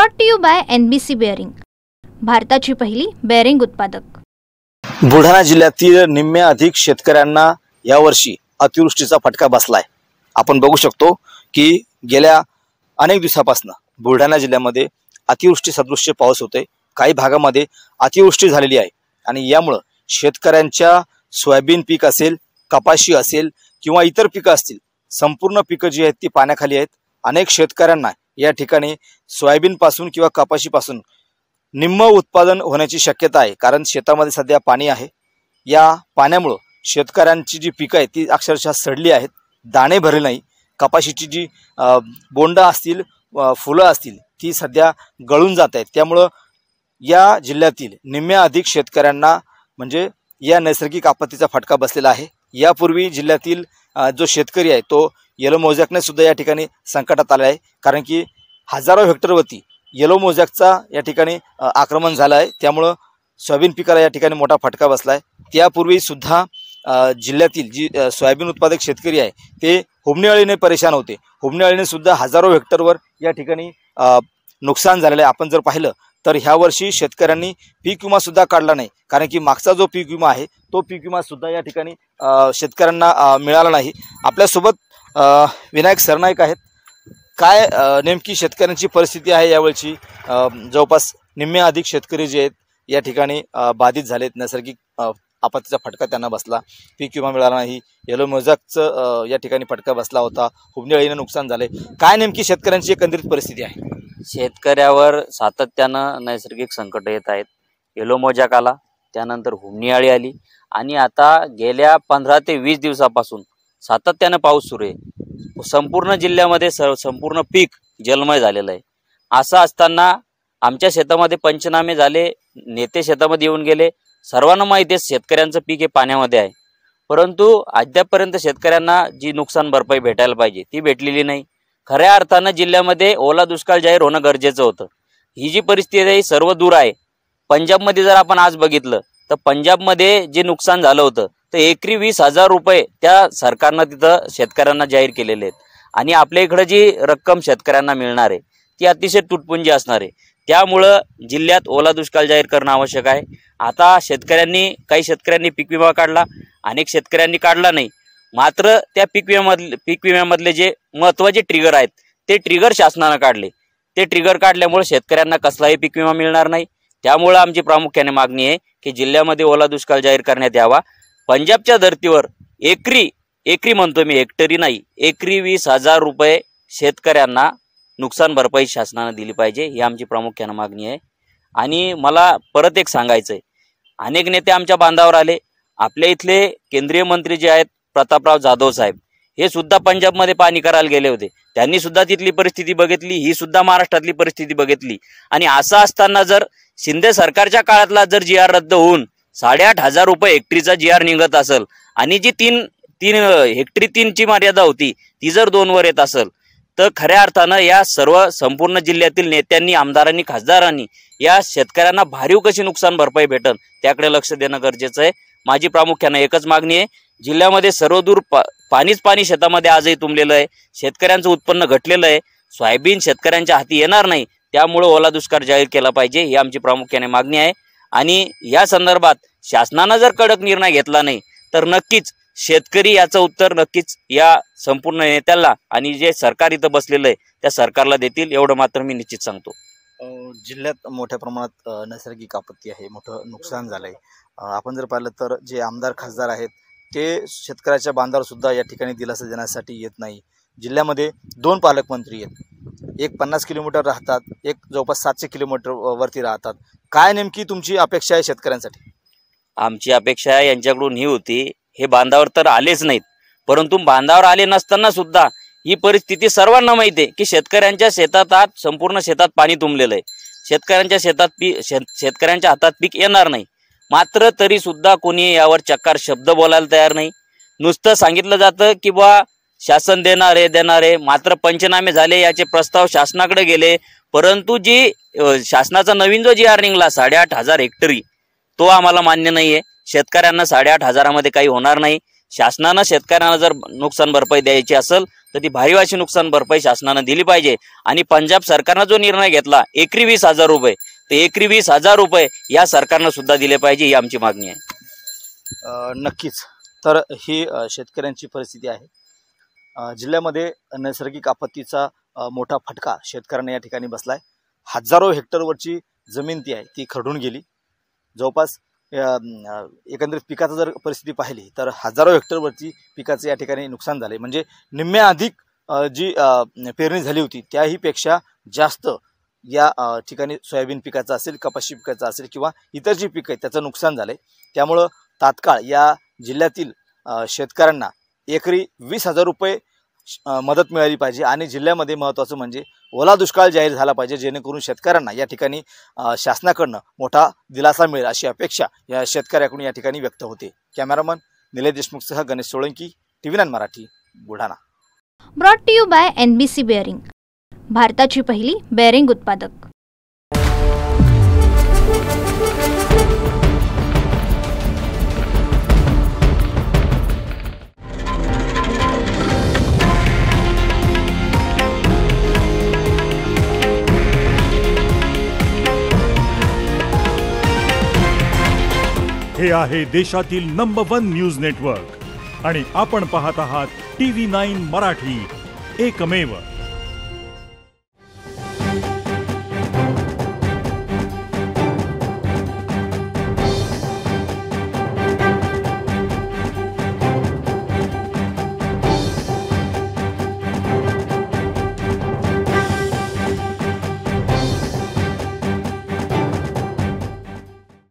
Brought to you by NBC bearing, भारताची पहिली bearing उत्पादक। बुलढाणा जिल्ह्यातील निम्म्या अधिक शेतकऱ्यांना यावर्षी अतिवृष्टीचा फटका बसलाय। आपण बघू शकतो की गेल्या अनेक दिवसापासून बुलढाणा जिल्ह्यामध्ये अतिवृष्टी सदृश्य पाऊस होते। काही भागामध्ये अतिवृष्टी झालेली आहे आणि यामुळे शेतकऱ्यांच्या सोयाबीन पीक असेल, कपाशी असेल किंवा इतर पिकं असतील, संपूर्ण पिकं जी आहेत ती पाण्याखाली आहेत। अनेक शेतकऱ्यांना या ठिकाणी सोयाबीन पासून किंवा कपाशी पासून निम्म उत्पादन होण्याची शक्यता आहे, कारण शेतामध्ये सध्या पाणी आहे। या पाण्यामुळे शेतकऱ्यांची जी पिकं आहेत ती अक्षरशः सडली आहेत, दाणे भरले नाही। कपाशीची जी बोंड असतील, फुलं असतील ती सध्या गळून जात आहेत। त्यामुळे या जिल्ह्यातील निम्म्या अधिक शेतकऱ्यांना म्हणजे या नैसर्गिक आपत्तीचा फटका बसलेला आहे। यापूर्वी जिल्ह्यातील जो शेतकरी आहे तो येलो मोझॅकने सुद्धा या ठिकाणी संकटात आला आहे, कारण की हजारो हेक्टरवरती येलो मोझॅकचा या ठिकाणी आक्रमण झालं आहे। त्यामुळे सोयाबीन पिकाला या ठिकाणी मोठा फटका बसला आहे। त्यापूर्वी सुद्धा जिल्ह्यातील जी सोयाबीन उत्पादक शेतकरी आहे ते हुमणी अळीने परेशान होते। हुमणी अळीने सुद्धा हजारो हेक्टरवर या ठिकाणी नुकसान झालेलं आहे। आपण जर पाहिलं तर ह्या वर्षी शेतकऱ्यांनी पीक विमा सुद्धा काढला नाही, कारण की मागचा जो पीक विमा आहे तो पीक विमा सुद्धा या ठिकाणी शेतकऱ्यांना मिळाला नाही। आपल्यासोबत विनायक सरनाईक आहेत। काय नेमकी शेतकऱ्यांची परिस्थिती आहे यावेळची? जवळपास निम्म्या अधिक शेतकरी जे आहेत या ठिकाणी बाधित झालेत, नैसर्गिक आपत्तीचा फटका त्यांना बसला, पीक विमा मिळाला नाही, येलो मोझॅकचं या ठिकाणी फटका बसला होता, हुमणी अळीने नुकसान झाले। काय नेमकी शेतकऱ्यांची एकंदरीत परिस्थिती आहे? शेतकऱ्यावर सातत्यानं नैसर्गिक संकट येत आहेत। येलो मोझॅक आला, त्यानंतर हुमणी अळी आली आणि आता गेल्या 15 ते 20 दिवसापासून सातत्यानं पाऊस सुरू आहे। संपूर्ण जिल्ह्यामध्ये संपूर्ण पीक जलमय झालेलं आहे। असं असताना आमच्या शेतामध्ये पंचनामे झाले, नेते शेतामध्ये येऊन गेले, सर्वांना माहिती आहे शेतकऱ्यांचं पीक हे पाण्यामध्ये आहे, परंतु अद्यापपर्यंत शेतकऱ्यांना जी नुकसान भरपाई भेटायला पाहिजे ती भेटलेली नाही। खऱ्या अर्थानं जिल्ह्यामध्ये ओला दुष्काळ जाहीर होणं गरजेचं होतं। ही जी परिस्थिती आहे सर्व दूर आहे। पंजाबमध्ये जर आपण आज बघितलं तर पंजाबमध्ये जे नुकसान झालं होतं तर एकरी 20,000 रुपये त्या सरकारनं तिथं शेतकऱ्यांना जाहीर केलेले आहेत आणि आपल्या इकडं जी रक्कम शेतकऱ्यांना मिळणार आहे ती अतिशय तुटपुंजी असणार आहे। त्यामुळं जिल्ह्यात ओला दुष्काळ जाहीर करणं आवश्यक आहे। आता काही शेतकऱ्यांनी पीक विमा काढला, अनेक शेतकऱ्यांनी काढला नाही। मात्र त्या पीक विम्यामधले जे महत्त्वाचे ट्रिगर आहेत ते ट्रिगर शासनानं काढले। ते ट्रिगर काढल्यामुळे शेतकऱ्यांना कसलाही पीक विमा मिळणार नाही। त्यामुळं आमची प्रामुख्याने मागणी आहे की जिल्ह्यामध्ये ओला दुष्काळ जाहीर करण्यात यावा। पंजाबच्या धर्तीवर एकरी म्हणतो मी, हेक्टरी नाही, एकरी 20,000 रुपये शेतकऱ्यांना नुकसान भरपाई शासनानं दिली पाहिजे, ही आमची प्रामुख्यानं मागणी आहे। आणि मला परत एक सांगायचं आहे, अनेक नेते आमच्या बांधावर आले। आपल्या इथले केंद्रीय मंत्री जे आहेत प्रतापराव जाधव साहेब, हे सुद्धा पंजाबमध्ये पाणी करायला गेले होते। त्यांनी सुद्धा तिथली परिस्थिती बघितली, ही सुद्धा महाराष्ट्रातली परिस्थिती बघितली। आणि असं असताना जर शिंदे सरकारच्या काळातला जर GR रद्द होऊन 8,500 रुपये हेक्टरीचा GR निघत असेल आणि जी तीन हेक्टरी 3ची मर्यादा होती ती जर 2 वर येत असेल तर खऱ्या अर्थानं या संपूर्ण जिल्ह्यातील नेत्यांनी, आमदारांनी, खासदारांनी या शेतकऱ्यांना भरीव कशी नुकसान भरपाई भेटल त्याकडे लक्ष देणं गरजेचं आहे। माझी प्रामुख्यानं एकच मागणी आहे, जिल्ह्यामध्ये सर्वदूर पाणीच पाणी शेतामध्ये आजही तुंबलेलं आहे। शेतकऱ्यांचं उत्पन्न घटलेलं आहे, सोयाबीन शेतकऱ्यांच्या हाती येणार नाही, त्यामुळे ओला दुष्काळ जाहीर केला पाहिजे, ही आमची प्रामुख्याने मागणी आहे। आणि या संदर्भात शासनानं जर कडक निर्णय घेतला नाही तर नक्कीच शेतकरी याचं उत्तर नक्कीच या संपूर्ण नेत्याला आणि जे सरकार इथं बसलेलं आहे त्या सरकारला देतील, एवढं मात्र मी निश्चित सांगतो। जिल्ह्यात मोठ्या प्रमाणात नैसर्गिक आपत्ती आहे, मोठं नुकसान झालंय। आपण जर पाहिलं तर जे आमदार खासदार आहेत ते शेतकऱ्याच्या बांधावर सुद्धा या ठिकाणी दिलासा देण्यासाठी येत नाही। जिल्ह्यामध्ये 2 पालकमंत्री आहेत, एक 50 किलोमीटर राहतात, एक जवळपास 700 किलोमीटर वरती राहतात। काय नेमकी तुमची अपेक्षा आहे शेतकऱ्यांसाठी? आमची अपेक्षा यांच्याकडून ही होती, हे बांधावर तर आलेच नाहीत, परंतु बांधावर आले नसताना सुद्धा ही परिस्थिती सर्वांना माहिती आहे की शेतकऱ्यांच्या शेतात संपूर्ण शेतात पाणी तुंबलेलं आहे। शेतकऱ्यांच्या हातात पीक येणार नाही, मात्र तरी सुद्धा कोणी यावर चक्कार शब्द बोलायला तयार नाही। नुसतं सांगितलं जातं की बा शासन देणार आहे, मात्र पंचनामे झाले, याचे प्रस्ताव शासनाकडे गेले, परंतु जी शासनाचा नवीन जो GR निघाला 8,500 हेक्टरी तो आम्हाला मान्य नाहीये। शेतकऱ्यांना 8,500 मध्ये काही होणार नाही। शासनानं शेतकऱ्यांना जर नुकसान भरपाई द्यायची असेल तर ती भारीवाशी नुकसान भरपाई शासनानं दिली पाहिजे। आणि पंजाब सरकारनं जो निर्णय घेतला एकरी 20,000 रुपये, ते एकरी 20,000 रुपये या सरकारनं सुद्धा दिले पाहिजे, ही आमची मागणी आहे। नक्कीच। तर ही शेतकऱ्यांची परिस्थिती आहे। जिल्ह्यामध्ये नैसर्गिक आपत्तीचा मोठा फटका शेतकऱ्यांना या ठिकाणी बसलाय। हजारो हेक्टरवरची जमीन ती आहे ती खरडून गेली। जवळपास एकंदरीत पिकाची जर परिस्थिती पाहिली तर हजारो हेक्टरवरती पिकाचे या ठिकाणी नुकसान झाले। म्हणजे निम्म्या अधिक जी पेरणी झाली होती त्याही पेक्षा जास्त या ठिकाणी सोयाबीन पिकाचं असेल, कपाशी पिकाचं असेल किंवा इतर जी पिकं आहेत त्याचं नुकसान झालंय। त्यामुळं तात्काळ या जिल्ह्यातील शेतकऱ्यांना एकरी 20,000 रुपये मदत मिळाली पाहिजे। आणि जिल्ह्यामध्ये महत्त्वाचं म्हणजे ओला दुष्काळ जाहीर झाला पाहिजे, जेणेकरून शेतकऱ्यांना या ठिकाणी शासनाकडनं मोठा दिलासा मिळेल अशी अपेक्षा या शेतकऱ्याकडून या ठिकाणी व्यक्त होते। कॅमेरामन निलेश देशमुखसह Ganesh Solanki, TV9 Marathi, Buldhana. Brought to you by NBC bearing, भारताची पहिली बेअरिंग उत्पादक। हे आहे देशातील नंबर 1 न्यूज नेटवर्क आणि आपण पाहत आहात TV9 मराठी, एकमेव।